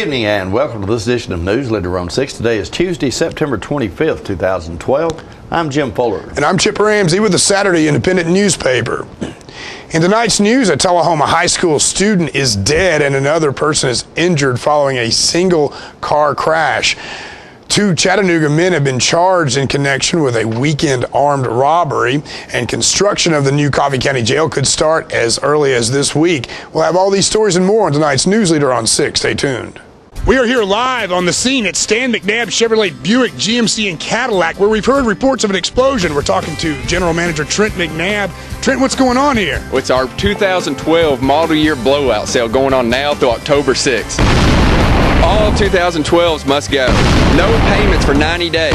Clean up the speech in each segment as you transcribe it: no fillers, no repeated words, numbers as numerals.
evening and welcome to this edition of Newsleader on 6. Today is Tuesday, September 25th, 2012. I'm Jim Fuller. And I'm Chip Ramsey with the Saturday Independent newspaper. In tonight's news, a Tullahoma High School student is dead and another person is injured following a single car crash. 2 Chattanooga men have been charged in connection with a weekend armed robbery, and construction of the new Coffee County Jail could start as early as this week. We'll have all these stories and more on tonight's Newsleader on 6. Stay tuned. We are here live on the scene at Stan McNabb Chevrolet Buick GMC and Cadillac, where we've heard reports of an explosion. We're talking to General Manager Trent McNabb. Trent, what's going on here? It's our 2012 model year blowout sale going on now through October 6th. All 2012s must go. No payments for 90 days.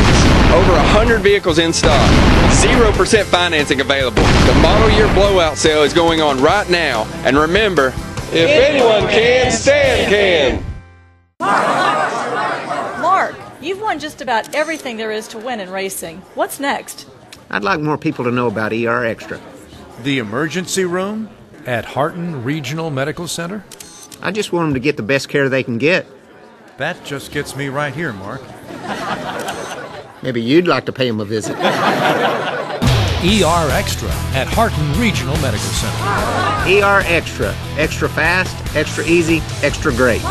Over 100 vehicles in stock. 0% financing available. The model year blowout sale is going on right now. And remember, if anyone can, Stan can. Mark, you've won just about everything there is to win in racing. What's next? I'd like more people to know about ER Extra. The emergency room at Harton Regional Medical Center? I just want them to get the best care they can get. That just gets me right here, Mark. Maybe you'd like to pay them a visit. ER Extra at Harton Regional Medical Center. ER Extra. Extra fast, extra easy, extra great.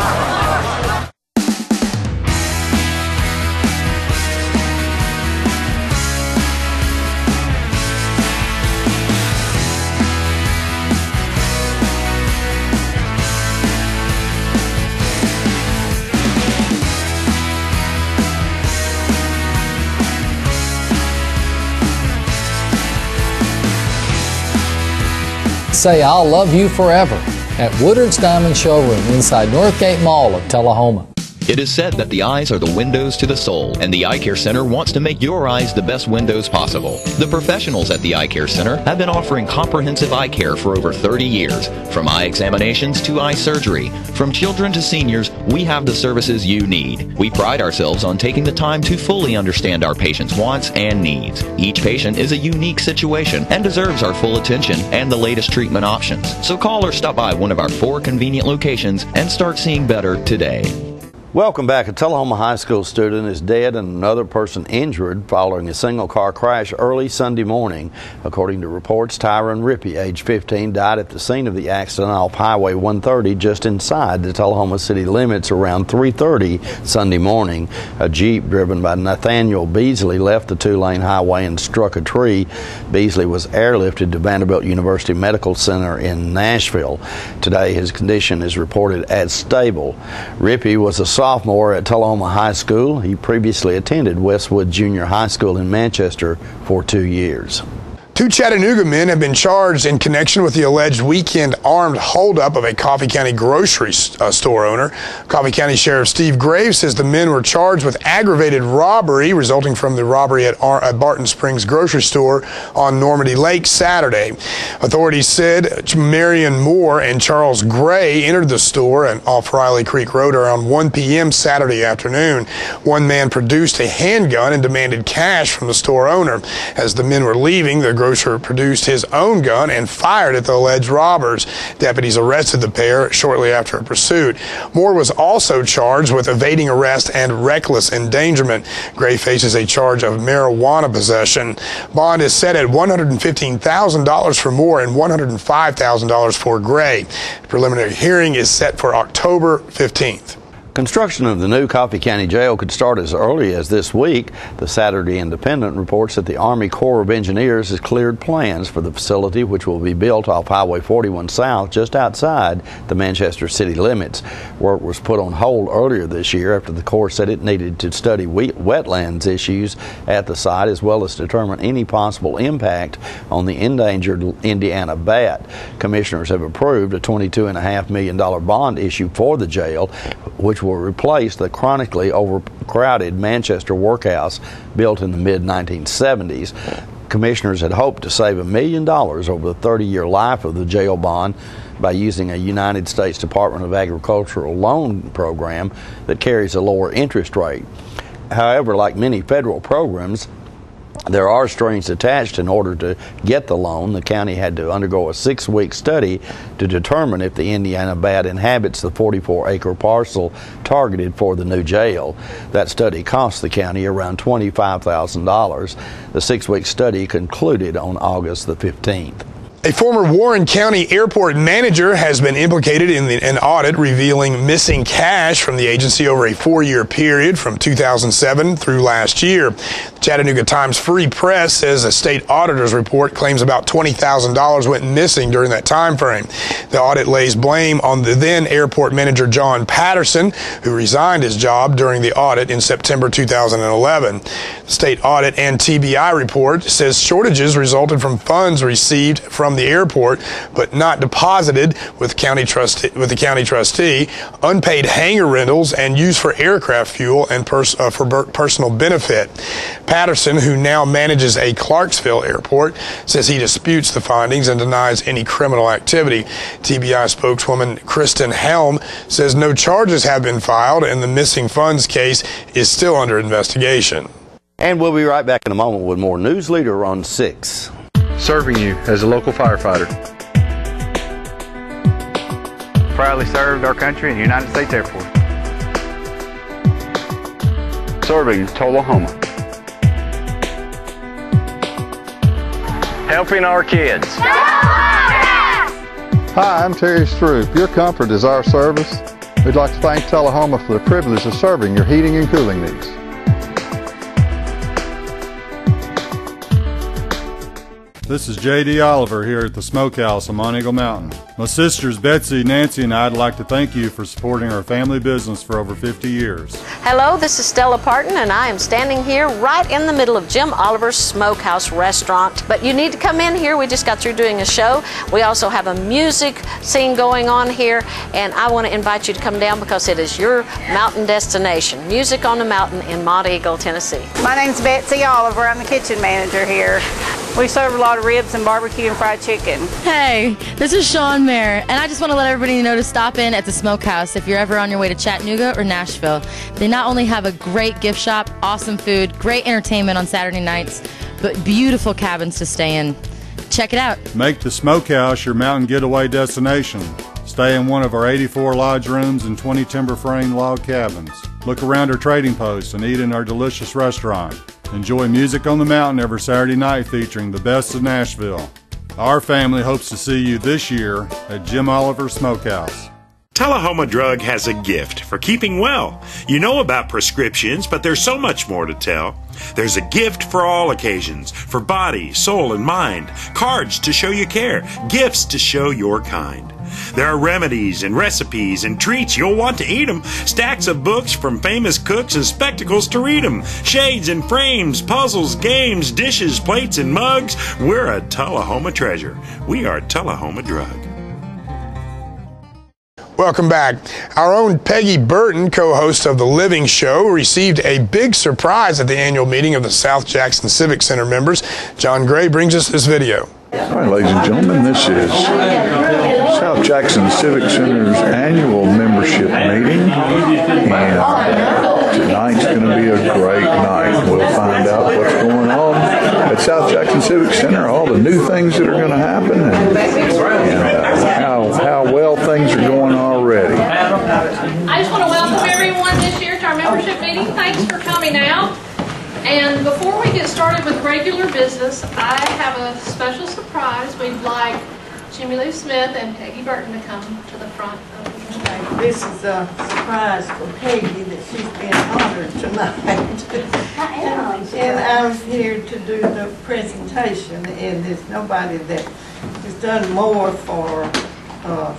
Say I'll love you forever at Woodard's Diamond Showroom inside Northgate Mall of Tullahoma. It is said that the eyes are the windows to the soul, and the Eye Care Center wants to make your eyes the best windows possible. The professionals at the Eye Care Center have been offering comprehensive eye care for over 30 years. From eye examinations to eye surgery, from children to seniors, we have the services you need. We pride ourselves on taking the time to fully understand our patients' wants and needs. Each patient is a unique situation and deserves our full attention and the latest treatment options. So call or stop by one of our 4 convenient locations and start seeing better today. Welcome back. A Tullahoma High School student is dead and another person injured following a single car crash early Sunday morning. According to reports, Tyron Rippey, age 15, died at the scene of the accident off Highway 130 just inside the Tullahoma city limits around 3:30 Sunday morning. A Jeep driven by Nathaniel Beasley left the 2-lane highway and struck a tree. Beasley was airlifted to Vanderbilt University Medical Center in Nashville. Today his condition is reported as stable. Rippey was a sophomore at Tullahoma High School. He previously attended Westwood Junior High School in Manchester for 2 years. 2 Chattanooga men have been charged in connection with the alleged weekend armed holdup of a Coffee County grocery store owner. Coffee County Sheriff Steve Graves says the men were charged with aggravated robbery resulting from the robbery at Barton Springs grocery store on Normandy Lake Saturday. Authorities said Marion Moore and Charles Gray entered the store off Riley Creek Road around 1 p.m. Saturday afternoon. One man produced a handgun and demanded cash from the store owner. As the men were leaving, the grocer produced his own gun and fired at the alleged robbers. Deputies arrested the pair shortly after a pursuit. Moore was also charged with evading arrest and reckless endangerment. Gray faces a charge of marijuana possession. Bond is set at $115,000 for Moore and $105,000 for Gray. The preliminary hearing is set for October 15th. Construction of the new Coffee County Jail could start as early as this week. The Saturday Independent reports that the Army Corps of Engineers has cleared plans for the facility, which will be built off Highway 41 South just outside the Manchester city limits. Work was put on hold earlier this year after the Corps said it needed to study wetlands issues at the site as well as determine any possible impact on the endangered Indiana bat. Commissioners have approved a $22.5 million bond issue for the jail, which will replace the chronically overcrowded Manchester workhouse built in the mid-1970s. Commissioners had hoped to save $1 million over the 30-year life of the jail bond by using a United States Department of Agricultural loan program that carries a lower interest rate. However, like many federal programs, There are strings attached. In order to get the loan, the county had to undergo a 6-week study to determine if the Indiana bat inhabits the 44-acre parcel targeted for the new jail. That study cost the county around $25,000. The 6-week study concluded on August the 15th. A former Warren County airport manager has been implicated in an audit revealing missing cash from the agency over a 4-year period from 2007 through last year. The Chattanooga Times Free Press says a state auditor's report claims about $20,000 went missing during that time frame. The audit lays blame on the then airport manager John Patterson, who resigned his job during the audit in September 2011. The state audit and TBI report says shortages resulted from funds received from the airport but not deposited with the county trustee, unpaid hangar rentals, and used for aircraft fuel and for personal benefit. Patterson, who now manages a Clarksville airport, says he disputes the findings and denies any criminal activity. TBI spokeswoman Kristen Helm says no charges have been filed and the missing funds case is still under investigation. And we'll be right back in a moment with more Newsleader on 6. Serving you as a local firefighter. Proudly served our country in the United States Air Force. Serving Tullahoma. Helping our kids. Hi, I'm Terry Stroop. Your comfort is our service. We'd like to thank Tullahoma for the privilege of serving your heating and cooling needs. This is J.D. Oliver here at the Smokehouse on Monteagle Mountain. My sisters Betsy, Nancy, and I'd like to thank you for supporting our family business for over 50 years. Hello, this is Stella Parton, and I am standing here right in the middle of Jim Oliver's Smokehouse restaurant. But you need to come in here. We just got through doing a show. We also have a music scene going on here, and I want to invite you to come down because it is your mountain destination. Music on the Mountain in Monteagle, Tennessee. My name's Betsy Oliver. I'm the kitchen manager here. We serve a lot of ribs and barbecue and fried chicken. Hey, this is Sean Mayer, and I just want to let everybody know to stop in at the Smokehouse if you're ever on your way to Chattanooga or Nashville. They not only have a great gift shop, awesome food, great entertainment on Saturday nights, but beautiful cabins to stay in. Check it out. Make the Smokehouse your mountain getaway destination. Stay in one of our 84 lodge rooms and 20 timber frame log cabins. Look around our trading posts and eat in our delicious restaurant. Enjoy music on the mountain every Saturday night featuring the best of Nashville. Our family hopes to see you this year at Jim Oliver's Smokehouse. Tullahoma Drug has a gift for keeping well. You know about prescriptions, but there's so much more to tell. There's a gift for all occasions, for body, soul, and mind. Cards to show you care, gifts to show your kind. There are remedies and recipes and treats, you'll want to eat them. Stacks of books from famous cooks and spectacles to read them. Shades and frames, puzzles, games, dishes, plates, and mugs. We're a Tullahoma treasure. We are Tullahoma Drug. Welcome back. Our own Peggy Burton, co-host of The Living Show, received a big surprise at the annual meeting of the South Jackson Civic Center members. John Gray brings us this video. All right, ladies and gentlemen, this is South Jackson Civic Center's annual membership meeting. And tonight's going to be a great night. We'll find out what's going on at South Jackson Civic Center, all the new things that are going to happen, and how well things are going already. I just want to welcome everyone this year to our membership meeting. Thanks for coming out. And before we get started with regular business, I have a special surprise. We'd like Jimmy Lee Smith and Peggy Burton to come to the front of the stage. This is a surprise for Peggy that she's been honored tonight. And I'm here to do the presentation, and there's nobody that has done more for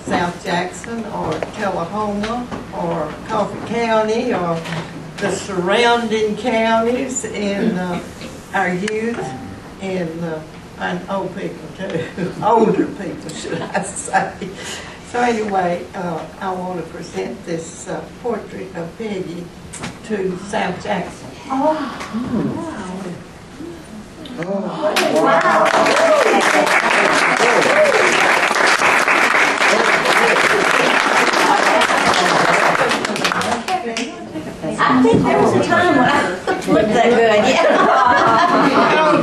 South Jackson or Tullahoma or Coffee County or the surrounding counties, and our youth, and old people too, older people should I say. So anyway, I want to present this portrait of Peggy to South Jackson. I think there was a time when I looked that good, yeah.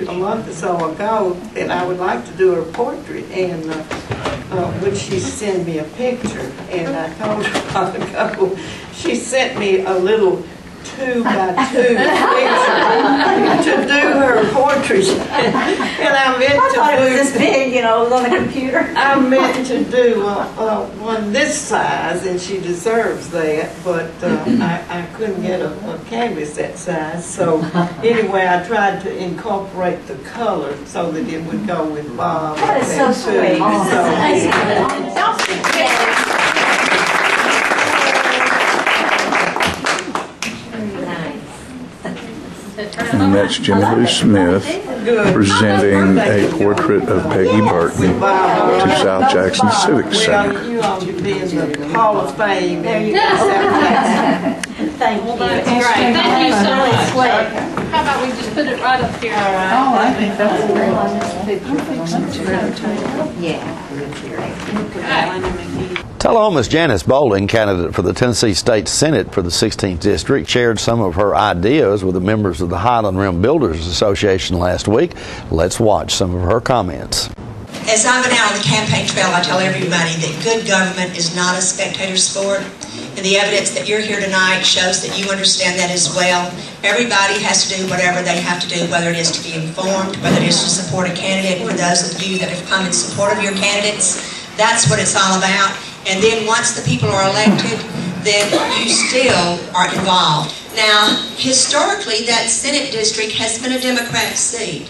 a month or so ago that I would like to do her portrait, and would she send me a picture? And I told her a while ago, she sent me a little 2x2 picture to do her portrait. And I meant to do it was this big, you know, it was on the computer. I meant to do one this size, and she deserves that, but I couldn't get a canvas that size. So anyway, I tried to incorporate the color so that it would go with Bob. That is so sweet. And that's Jimmy Lou Smith presenting a portrait of Peggy Burton to South Jackson Civic Center. Well, you ought to be in the Hall of Fame. There you go. Thank you. That's great. Thank you so much. How about we just put it right up here? All right. Oh, I think that's great. Yeah. Tullahoma's Janice Bowling, candidate for the Tennessee State Senate for the 16th District, shared some of her ideas with the members of the Highland Rim Builders Association last week. Let's watch some of her comments. As I've been out on the campaign trail, I tell everybody that good government is not a spectator sport. And the evidence that you're here tonight shows that you understand that as well. Everybody has to do whatever they have to do, whether it is to be informed, whether it is to support a candidate. For those of you that have come in support of your candidates, that's what it's all about. And then once the people are elected, then you still are involved. Now, historically, that Senate district has been a Democrat seat.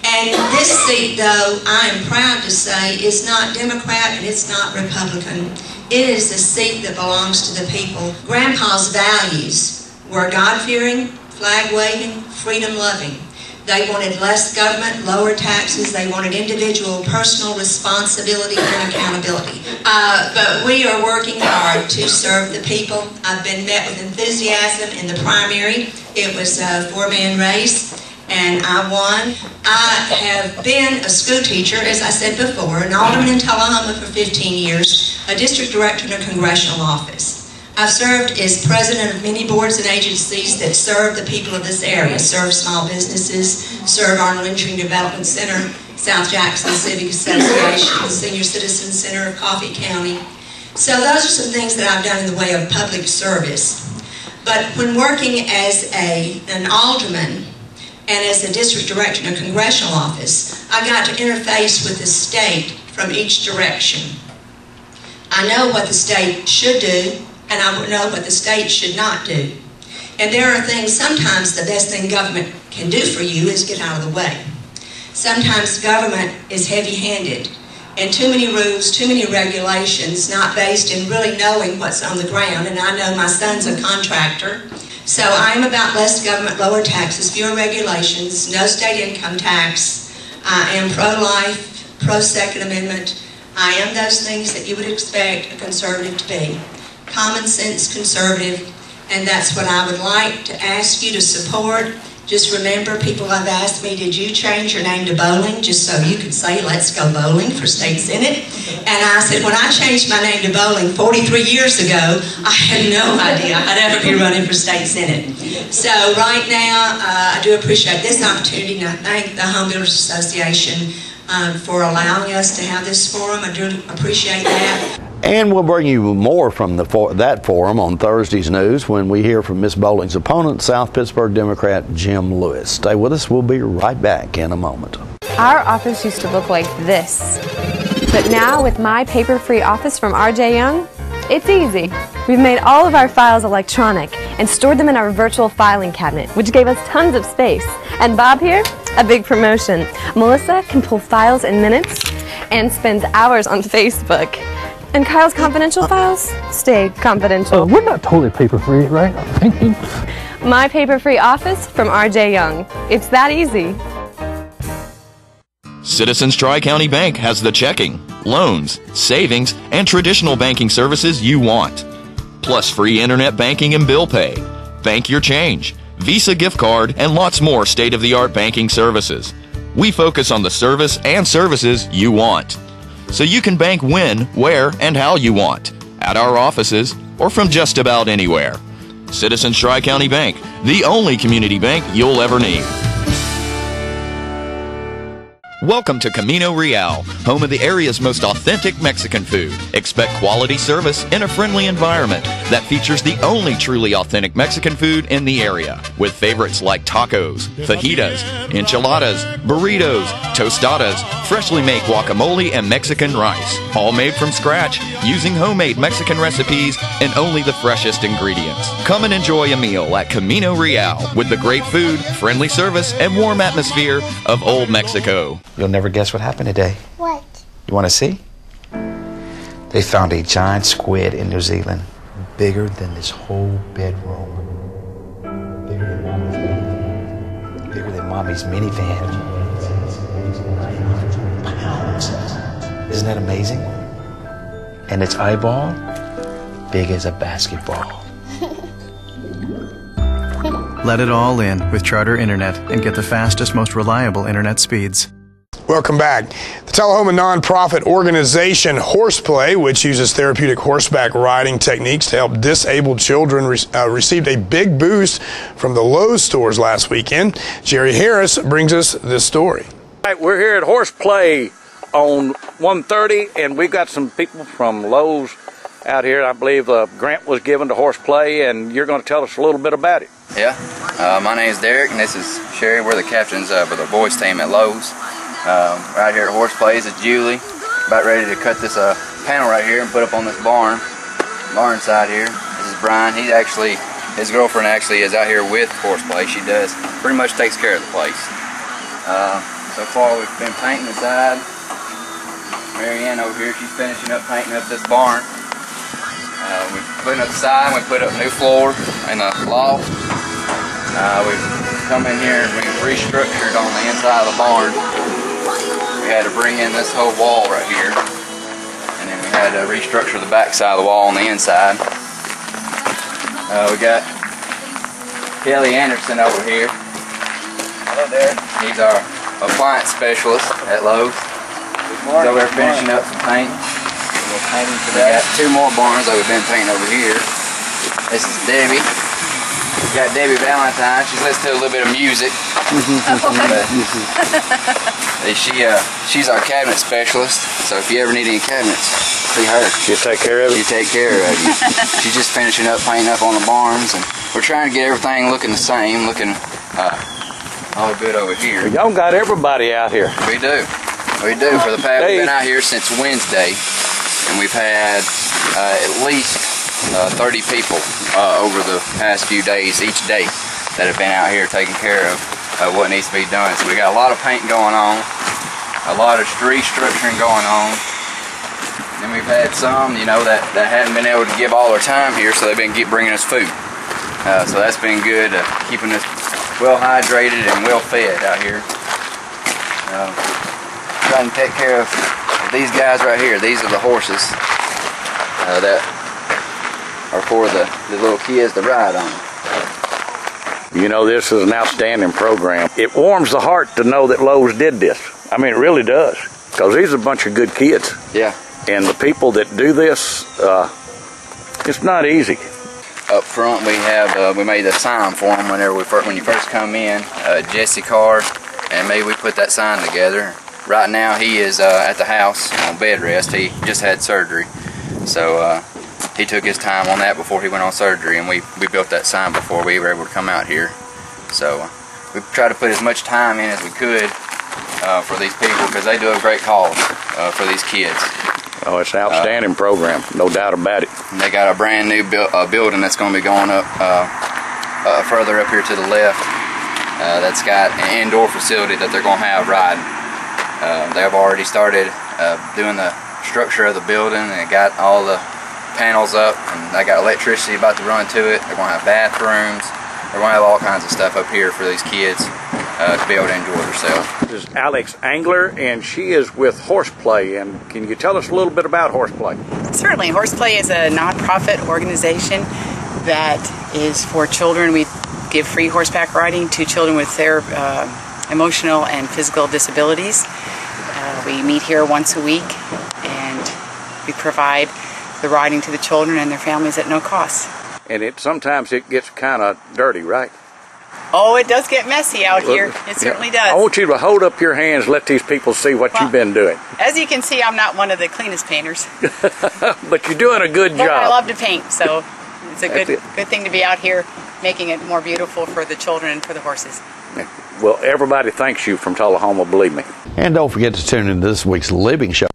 And this seat, though, I am proud to say, is not Democrat and it's not Republican. It is the seat that belongs to the people. Grandpa's values were God-fearing, flag-waving, freedom-loving. They wanted less government, lower taxes. They wanted individual personal responsibility and accountability. But we are working hard to serve the people. I've been met with enthusiasm in the primary. It was a four-man race, and I won. I have been a school teacher, as I said before, an alderman in Tullahoma for 15 years, a district director in a congressional office. I've served as president of many boards and agencies that serve the people of this area, serve small businesses, serve Arnold Entering Development Center, South Jackson Civic Association, Senior Citizen Center of Coffee County. So those are some things that I've done in the way of public service. But when working as an alderman and as a district director in a congressional office, I got to interface with the state from each direction. I know what the state should do, and I know what the state should not do. And there are things, sometimes the best thing government can do for you is get out of the way. Sometimes government is heavy-handed, and too many rules, too many regulations, not based in really knowing what's on the ground. And I know my son's a contractor, so I'm about less government, lower taxes, fewer regulations, no state income tax. I am pro-life, pro-Second Amendment. I am those things that you would expect a conservative to be. Common sense conservative, and that's what I would like to ask you to support. Just remember, people have asked me, did you change your name to Bowling just so you could say, let's go bowling for state senate? And I said, when I changed my name to Bowling 43 years ago, I had no idea I'd ever be running for state senate. So right now, I do appreciate this opportunity, and I thank the Home Builders Association for allowing us to have this forum. I do appreciate that. And we'll bring you more from that forum on Thursday's news when we hear from Ms. Bowling's opponent, South Pittsburgh Democrat Jim Lewis. Stay with us. We'll be right back in a moment. Our office used to look like this. But now with my paper-free office from R.J. Young, it's easy. We've made all of our files electronic and stored them in our virtual filing cabinet, which gave us tons of space. And Bob here, a big promotion. Melissa can pull files in minutes and spends hours on Facebook. And Kyle's confidential files stay confidential. We're not totally paper-free, right? My paper-free office from R.J. Young. It's that easy. Citizens Tri-County Bank has the checking, loans, savings, and traditional banking services you want. Plus free internet banking and bill pay, bank your change, Visa gift card, and lots more state-of-the-art banking services. We focus on the service and services you want, so you can bank when, where, and how you want, at our offices or from just about anywhere. Citizens Tri-County Bank, the only community bank you'll ever need. Welcome to Camino Real, home of the area's most authentic Mexican food. Expect quality service in a friendly environment that features the only truly authentic Mexican food in the area, with favorites like tacos, fajitas, enchiladas, burritos, tostadas, freshly made guacamole, and Mexican rice, all made from scratch using homemade Mexican recipes and only the freshest ingredients. Come and enjoy a meal at Camino Real with the great food, friendly service, and warm atmosphere of Old Mexico. You'll never guess what happened today. What? You want to see? They found a giant squid in New Zealand, bigger than this whole bedroom. Bigger than Mommy's minivan. Bigger than Mommy's minivan. Pounds. Isn't that amazing? And its eyeball, big as a basketball. Let it all in with Charter Internet and get the fastest, most reliable internet speeds. Welcome back. The Tullahoma nonprofit organization Horseplay, which uses therapeutic horseback riding techniques to help disabled children, received a big boost from the Lowe's stores last weekend. Jerry Harris brings us this story. Right, we're here at Horseplay on 130, and we've got some people from Lowe's out here. I believe a grant was given to Horseplay, and you're going to tell us a little bit about it. Yeah, my name is Derek, and this is Sherry. We're the captains of the boys team at Lowe's. Right here at Horseplay is Julie, about ready to cut this panel right here and put up on this barn side here. This is Brian. He's actually, his girlfriend actually is out here with Horseplay. She does, pretty much takes care of the place. So far we've been painting the side. Marianne over here, she's finishing up painting up this barn. We're putting up the side, we put up new floor in the loft. We've come in here and we've restructured on the inside of the barn. We had to bring in this whole wall right here, and then we had to restructure the back side of the wall on the inside. We got Kelly Anderson over here. Hello there. He's our appliance specialist at Lowe's. He's over there finishing up some paint. We got two more barns that we've been painting over here. This is Debbie. We got Debbie Valentine. She's listening to a little bit of music. She's our cabinet specialist. So if you ever need any cabinets, see her. She'll take care of it. She'll take care of you. She's just finishing up painting up on the barns, and we're trying to get everything looking the same, looking all good over here. Y'all got everybody out here. We do. We do. For the past, we've been out here since Wednesday, and we've had at least 30 people over the past few days, each day, that have been out here taking care of what needs to be done. So we got a lot of painting going on, a lot of restructuring going on. And then we've had some, you know, that hadn't been able to give all their time here, so they've been bringing us food. So that's been good, keeping us well hydrated and well fed out here. Trying to take care of these guys right here. These are the horses that are for the little kids to ride on. You know, this is an outstanding program. It warms the heart to know that Lowe's did this. I mean, it really does, because these are a bunch of good kids. Yeah. And the people that do this, it's not easy. Up front, we made a sign for them when you first come in. Jesse Carr and me, we put that sign together. Right now, he is at the house on bed rest. He just had surgery, so he took his time on that before he went on surgery, and we built that sign before we were able to come out here. So we tried to put as much time in as we could for these people, because they do a great cause for these kids. Oh, it's an outstanding program, no doubt about it. They got a brand new building that's going to be going up further up here to the left. That's got an indoor facility that they're going to have riding. They've already started doing the structure of the building, and they got all the panels up, and they got electricity about to run to it. They're going to have bathrooms. They're going to have all kinds of stuff up here for these kids to be able to enjoy themselves. This is Alex Angler, and she is with Horseplay. And can you tell us a little bit about Horseplay? Certainly. Horseplay is a nonprofit organization that is for children. We give free horseback riding to children with their emotional and physical disabilities. We meet here once a week, and we provide the riding to the children and their families at no cost. And sometimes it gets kind of dirty, right? Oh, it does get messy out here. It certainly does. I want you to hold up your hands, let these people see what you've been doing. As you can see, I'm not one of the cleanest painters. But you're doing a good job. I love to paint, so it's a good thing to be out here making it more beautiful for the children and for the horses. Well, everybody thanks you from Tullahoma, believe me. And don't forget to tune into this week's Living Show.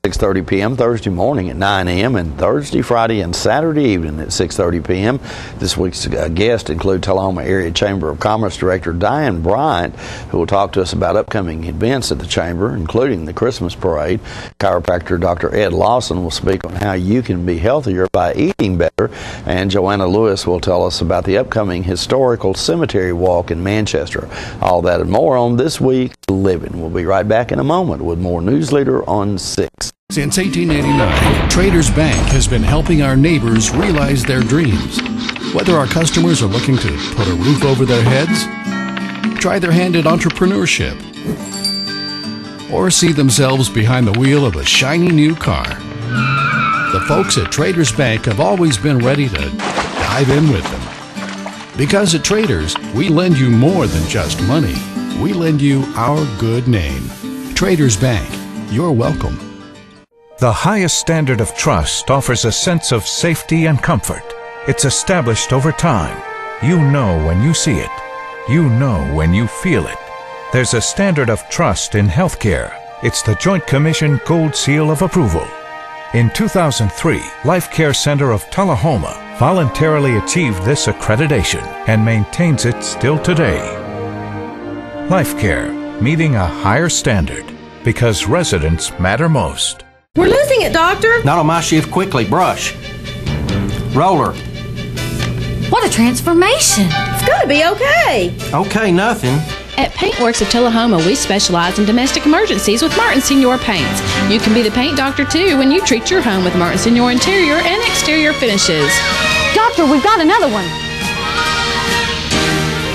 6:30 p.m. Thursday morning at 9 a.m. and Thursday, Friday, and Saturday evening at 6:30 p.m. This week's guests include Tullahoma Area Chamber of Commerce Director Diane Bryant, who will talk to us about upcoming events at the Chamber, including the Christmas Parade. Chiropractor Dr. Ed Lawson will speak on how you can be healthier by eating better, and Joanna Lewis will tell us about the upcoming Historical Cemetery Walk in Manchester. All that and more on This Week's Living. We'll be right back in a moment with more Newsleader on 6. Since 1889, Traders Bank has been helping our neighbors realize their dreams. Whether our customers are looking to put a roof over their heads, try their hand at entrepreneurship, or see themselves behind the wheel of a shiny new car, the folks at Traders Bank have always been ready to dive in with them. Because at Traders, we lend you more than just money. We lend you our good name. Traders Bank, you're welcome. The highest standard of trust offers a sense of safety and comfort. It's established over time. You know when you see it. You know when you feel it. There's a standard of trust in healthcare. It's the Joint Commission Gold Seal of Approval. In 2003, Life Care Center of Tullahoma voluntarily achieved this accreditation and maintains it still today. Life Care, meeting a higher standard because residents matter most. We're losing it, Doctor. Not on my shift. Quickly, brush. Roller. What a transformation. It's going to be okay. Okay, nothing. At Paintworks of Tullahoma, we specialize in domestic emergencies with Martin Senior Paints. You can be the paint doctor, too, when you treat your home with Martin Senior interior and exterior finishes. Doctor, we've got another one.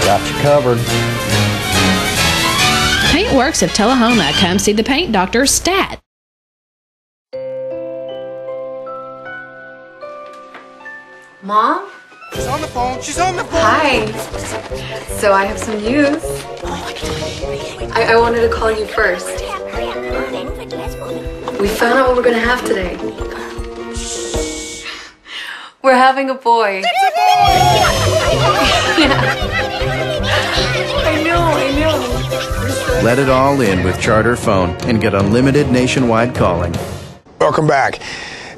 Got you covered. Paintworks of Tullahoma. Come see the paint doctor, Stat. Mom? She's on the phone. She's on the phone. Hi. So I have some news. I wanted to call you first. We found out what we're going to have today. We're having a boy. I know. Let it all in with Charter Phone and get unlimited nationwide calling. Welcome back.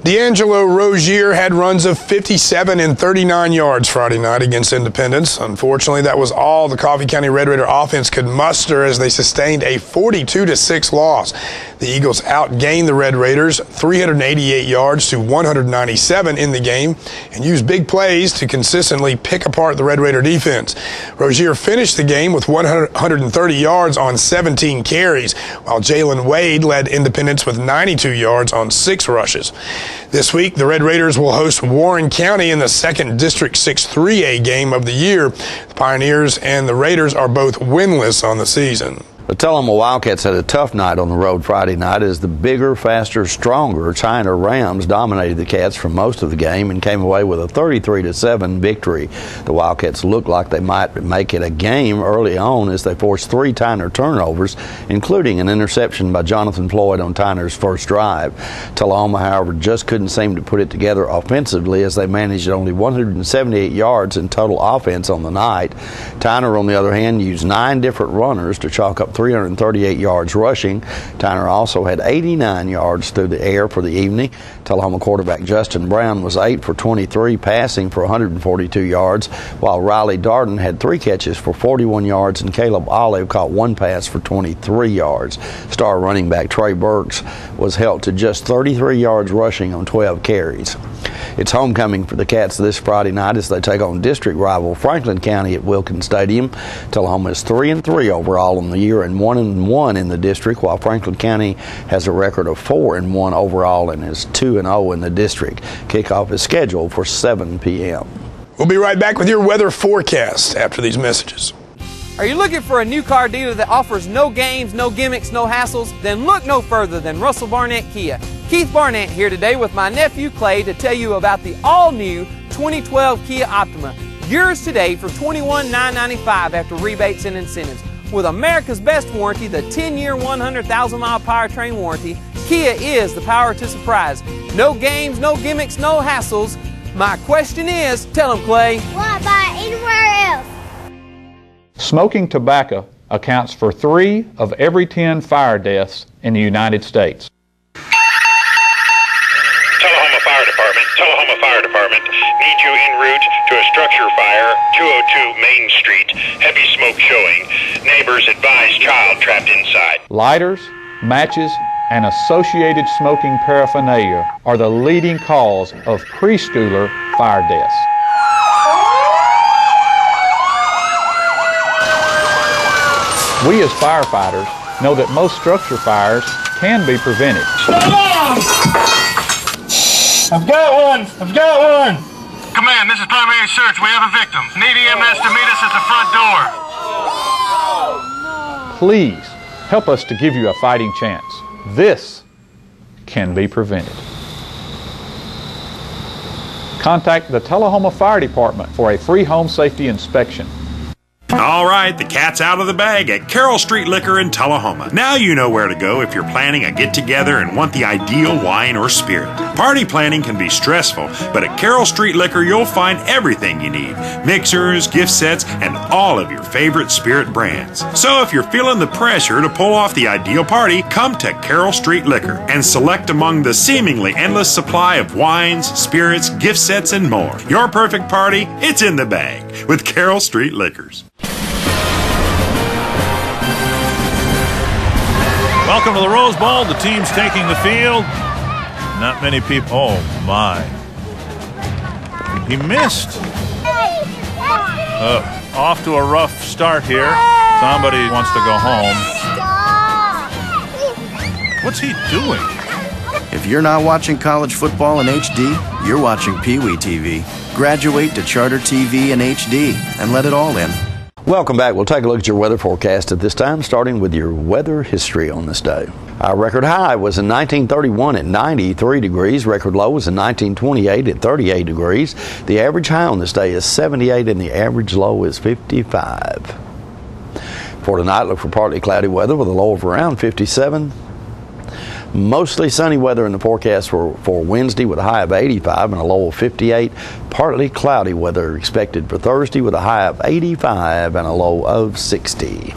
D'Angelo Rozier had runs of 57 and 39 yards Friday night against Independence. Unfortunately, that was all the Coffee County Red Raider offense could muster as they sustained a 42-6 loss. The Eagles outgained the Red Raiders 388 yards to 197 in the game and used big plays to consistently pick apart the Red Raider defense. Rozier finished the game with 130 yards on 17 carries, while Jalen Wade led Independence with 92 yards on 6 rushes. This week, the Red Raiders will host Warren County in the 2nd District 6-3A game of the year. The Pioneers and the Raiders are both winless on the season. The Tullahoma Wildcats had a tough night on the road Friday night as the bigger, faster, stronger China Rams dominated the Cats for most of the game and came away with a 33-7 victory. The Wildcats looked like they might make it a game early on as they forced 3 Tyner turnovers, including an interception by Jonathan Floyd on Tyner's first drive. Tullahoma, however, just couldn't seem to put it together offensively as they managed only 178 yards in total offense on the night. Tyner, on the other hand, used 9 different runners to chalk up 338 yards rushing. Tyner also had 89 yards through the air for the evening. Tullahoma quarterback Justin Brown was 8 for 23 passing for 142 yards, while Riley Darden had 3 catches for 41 yards and Caleb Olive caught 1 pass for 23 yards. Star running back Trey Burks was held to just 33 yards rushing on 12 carries. It's homecoming for the Cats this Friday night as they take on district rival Franklin County at Wilkins Stadium. Tullahoma is 3-3 overall in the year and 1-1 in the district, while Franklin County has a record of 4-1 overall and is 2-0 in the district. Kickoff is scheduled for 7 p.m. We'll be right back with your weather forecast after these messages. Are you looking for a new car dealer that offers no games, no gimmicks, no hassles? Then look no further than Russell Barnett Kia. Keith Barnett here today with my nephew Clay to tell you about the all-new 2012 Kia Optima. Yours today for $21,995 after rebates and incentives. With America's best warranty, the 10-year, 100,000-mile powertrain warranty, Kia is the power to surprise. No games, no gimmicks, no hassles. My question is, tell them, Clay. Why buy anywhere else? Smoking tobacco accounts for 3 of every 10 fire deaths in the United States. Tullahoma Fire Department. Need you en route to a structure fire, 202 Main Street. Heavy smoke showing. Neighbors advise child trapped inside. Lighters, matches, and associated smoking paraphernalia are the leading cause of preschooler fire deaths. We as firefighters know that most structure fires can be prevented. I've got one! I've got one! Command, this is primary search. We have a victim. Need EMS to meet us at the front door. Please help us to give you a fighting chance. This can be prevented. Contact the Tullahoma Fire Department for a free home safety inspection. All right, the cat's out of the bag at Carroll Street Liquor in Tullahoma. Now you know where to go if you're planning a get-together and want the ideal wine or spirit. Party planning can be stressful, but at Carroll Street Liquor you'll find everything you need. Mixers, gift sets, and all of your favorite spirit brands. So if you're feeling the pressure to pull off the ideal party, come to Carroll Street Liquor and select among the seemingly endless supply of wines, spirits, gift sets, and more. Your perfect party, it's in the bag with Carroll Street Liquors. Welcome to the Rose Bowl. The team's taking the field. Not many people. Oh, my. He missed. Off to a rough start here. Somebody wants to go home. What's he doing? If you're not watching college football in HD, you're watching Pee Wee TV. Graduate to Charter TV in HD and let it all in. Welcome back. We'll take a look at your weather forecast at this time, starting with your weather history on this day. Our record high was in 1931 at 93 degrees. Record low was in 1928 at 38 degrees. The average high on this day is 78 and the average low is 55. For tonight, look for partly cloudy weather with a low of around 57. Mostly sunny weather in the forecast for Wednesday with a high of 85 and a low of 58. Partly cloudy weather expected for Thursday with a high of 85 and a low of 60.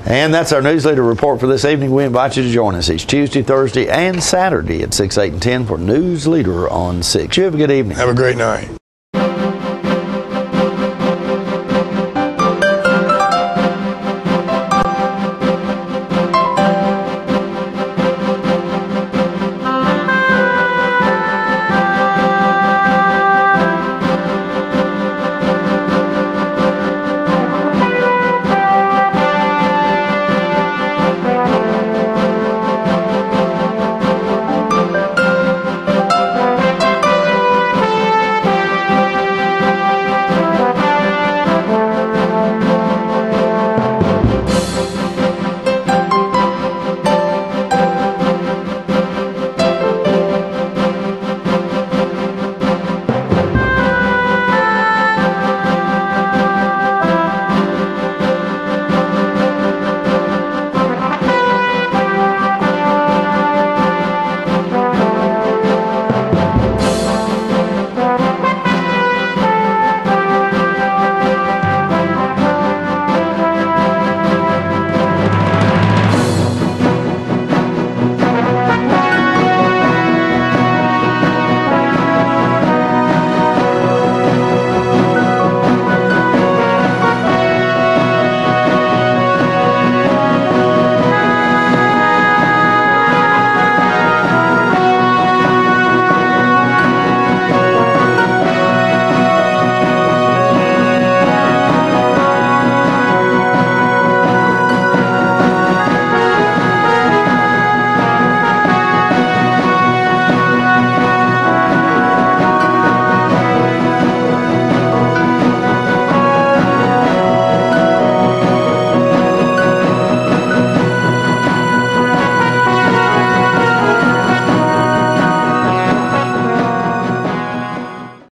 And that's our Newsleader report for this evening. We invite you to join us each Tuesday, Thursday, and Saturday at 6, 8, and 10 for Newsleader on 6. You have a good evening. Have a great night.